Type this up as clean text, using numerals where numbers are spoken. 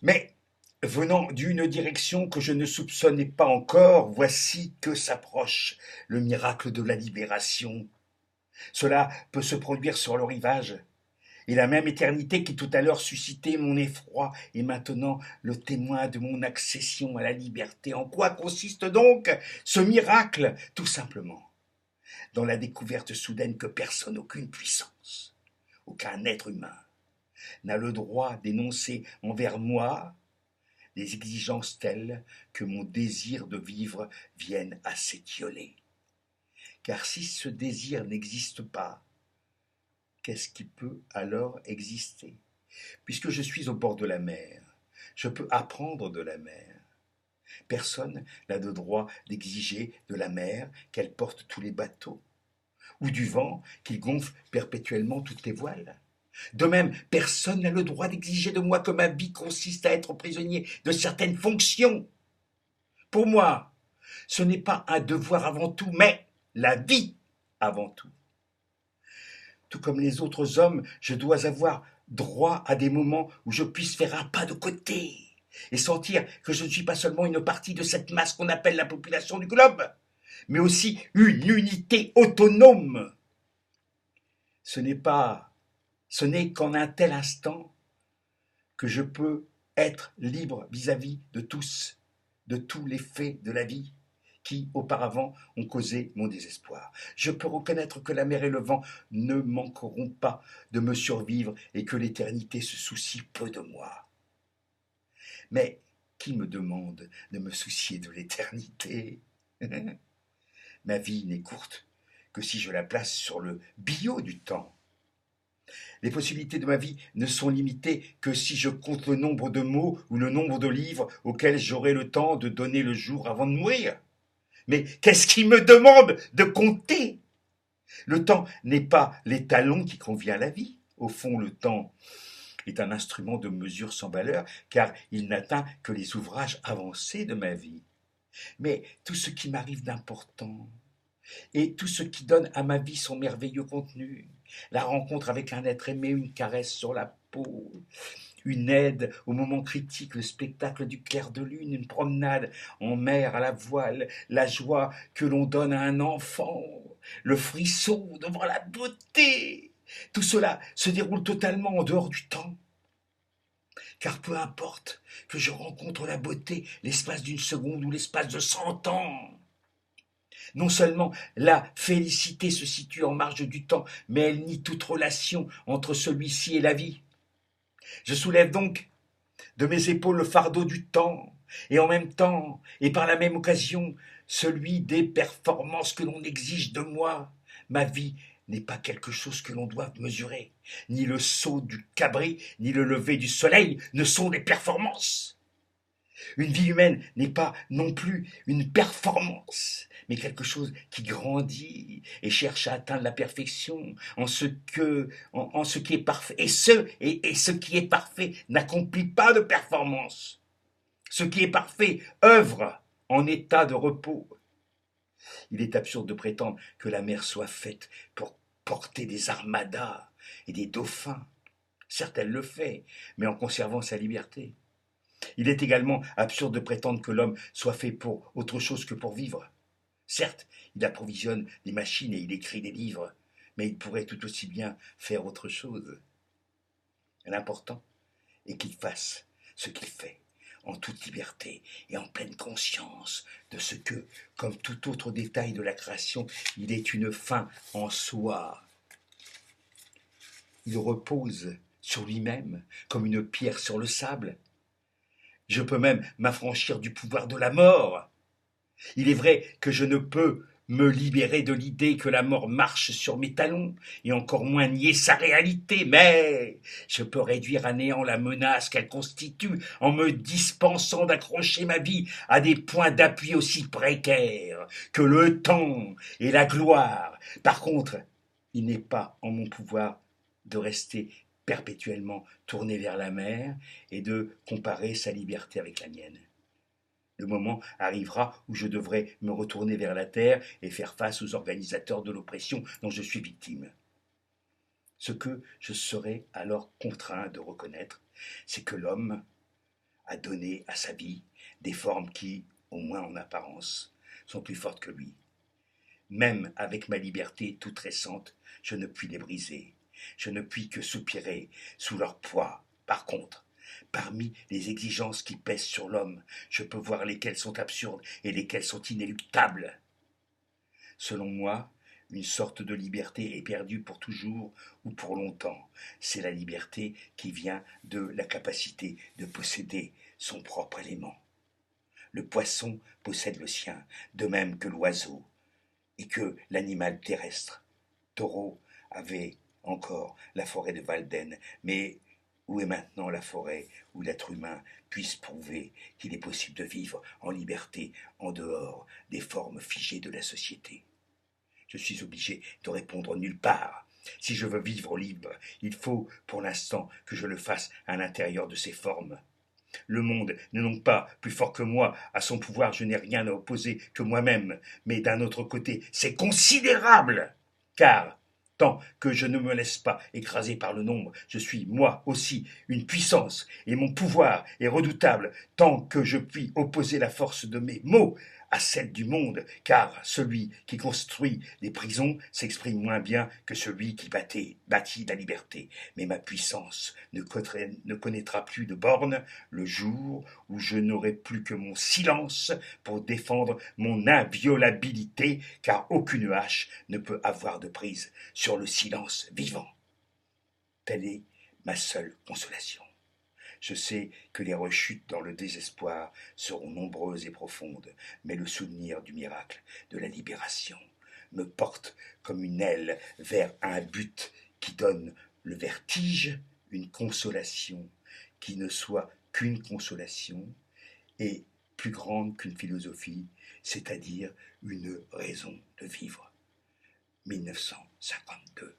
Mais venant d'une direction que je ne soupçonnais pas encore, voici que s'approche le miracle de la libération. Cela peut se produire sur le rivage, et la même éternité qui tout à l'heure suscitait mon effroi est maintenant le témoin de mon accession à la liberté. En quoi consiste donc ce miracle? Tout simplement dans la découverte soudaine que personne, aucune puissance, aucun être humain n'a le droit d'énoncer envers moi des exigences telles que mon désir de vivre vienne à s'étioler. Car si ce désir n'existe pas, qu'est-ce qui peut alors exister? Puisque je suis au bord de la mer, je peux apprendre de la mer. Personne n'a le droit d'exiger de la mer qu'elle porte tous les bateaux, ou du vent qu'il gonfle perpétuellement toutes les voiles. De même, personne n'a le droit d'exiger de moi que ma vie consiste à être prisonnier de certaines fonctions. Pour moi, ce n'est pas un devoir avant tout, mais la vie avant tout. Tout comme les autres hommes, je dois avoir droit à des moments où je puisse faire un pas de côté et sentir que je ne suis pas seulement une partie de cette masse qu'on appelle la population du globe, mais aussi une unité autonome. Ce n'est pas, ce n'est qu'en un tel instant que je peux être libre vis-à-vis de tous, de tous les faits de la vie qui, auparavant, ont causé mon désespoir. Je peux reconnaître que la mer et le vent ne manqueront pas de me survivre et que l'éternité se soucie peu de moi. Mais qui me demande de me soucier de l'éternité? Ma vie n'est courte que si je la place sur le billot du temps. Les possibilités de ma vie ne sont limitées que si je compte le nombre de mots ou le nombre de livres auxquels j'aurai le temps de donner le jour avant de mourir. Mais qu'est-ce qui me demande de compter? Le temps n'est pas l'étalon qui convient à la vie. Au fond, le temps est un instrument de mesure sans valeur, car il n'atteint que les ouvrages avancés de ma vie. Mais tout ce qui m'arrive d'important, et tout ce qui donne à ma vie son merveilleux contenu, la rencontre avec un être aimé, une caresse sur la peau, une aide au moment critique, le spectacle du clair de lune, une promenade en mer à la voile, la joie que l'on donne à un enfant, le frisson devant la beauté. Tout cela se déroule totalement en dehors du temps. Car peu importe que je rencontre la beauté l'espace d'une seconde ou l'espace de 100 ans. Non seulement la félicité se situe en marge du temps, mais elle nie toute relation entre celui-ci et la vie. Je soulève donc de mes épaules le fardeau du temps, et en même temps, et par la même occasion, celui des performances que l'on exige de moi. Ma vie n'est pas quelque chose que l'on doit mesurer. Ni le saut du cabri, ni le lever du soleil ne sont des performances. Une vie humaine n'est pas non plus une performance, mais quelque chose qui grandit et cherche à atteindre la perfection en ce qui est parfait. Et ce qui est parfait n'accomplit pas de performance. Ce qui est parfait œuvre en état de repos. Il est absurde de prétendre que la mer soit faite pour porter des armadas et des dauphins. Certes, elle le fait, mais en conservant sa liberté. Il est également absurde de prétendre que l'homme soit fait pour autre chose que pour vivre. Certes, il approvisionne des machines et il écrit des livres, mais il pourrait tout aussi bien faire autre chose. L'important est qu'il fasse ce qu'il fait, en toute liberté et en pleine conscience de ce que, comme tout autre détail de la création, il est une fin en soi. Il repose sur lui-même comme une pierre sur le sable. Je peux même m'affranchir du pouvoir de la mort. Il est vrai que je ne peux me libérer de l'idée que la mort marche sur mes talons, et encore moins nier sa réalité, mais je peux réduire à néant la menace qu'elle constitue en me dispensant d'accrocher ma vie à des points d'appui aussi précaires que le temps et la gloire. Par contre, il n'est pas en mon pouvoir de rester perpétuellement tourné vers la mer et de comparer sa liberté avec la mienne. Le moment arrivera où je devrai me retourner vers la terre et faire face aux organisateurs de l'oppression dont je suis victime. Ce que je serai alors contraint de reconnaître, c'est que l'homme à donner à sa vie des formes qui, au moins en apparence, sont plus fortes que lui. Même avec ma liberté toute récente, je ne puis les briser. Je ne puis que soupirer sous leur poids. Par contre, parmi les exigences qui pèsent sur l'homme, je peux voir lesquelles sont absurdes et lesquelles sont inéluctables. Selon moi, une sorte de liberté est perdue pour toujours ou pour longtemps. C'est la liberté qui vient de la capacité de posséder son propre élément. Le poisson possède le sien, de même que l'oiseau et que l'animal terrestre. Thoreau avait encore la forêt de Walden, mais où est maintenant la forêt où l'être humain puisse prouver qu'il est possible de vivre en liberté en dehors des formes figées de la société? Je suis obligé de répondre nulle part. Si je veux vivre libre, il faut pour l'instant que je le fasse à l'intérieur de ces formes. Le monde n'est donc pas plus fort que moi, à son pouvoir je n'ai rien à opposer que moi-même, mais d'un autre côté c'est considérable, car tant que je ne me laisse pas écraser par le nombre, je suis moi aussi une puissance, et mon pouvoir est redoutable tant que je puis opposer la force de mes mots à celle du monde, car celui qui construit des prisons s'exprime moins bien que celui qui bâtit la liberté. Mais ma puissance ne connaîtra plus de bornes le jour où je n'aurai plus que mon silence pour défendre mon inviolabilité, car aucune hache ne peut avoir de prise sur le silence vivant. Telle est ma seule consolation. Je sais que les rechutes dans le désespoir seront nombreuses et profondes, mais le souvenir du miracle de la libération me porte comme une aile vers un but qui donne le vertige, une consolation qui ne soit qu'une consolation et plus grande qu'une philosophie, c'est-à-dire une raison de vivre. 1952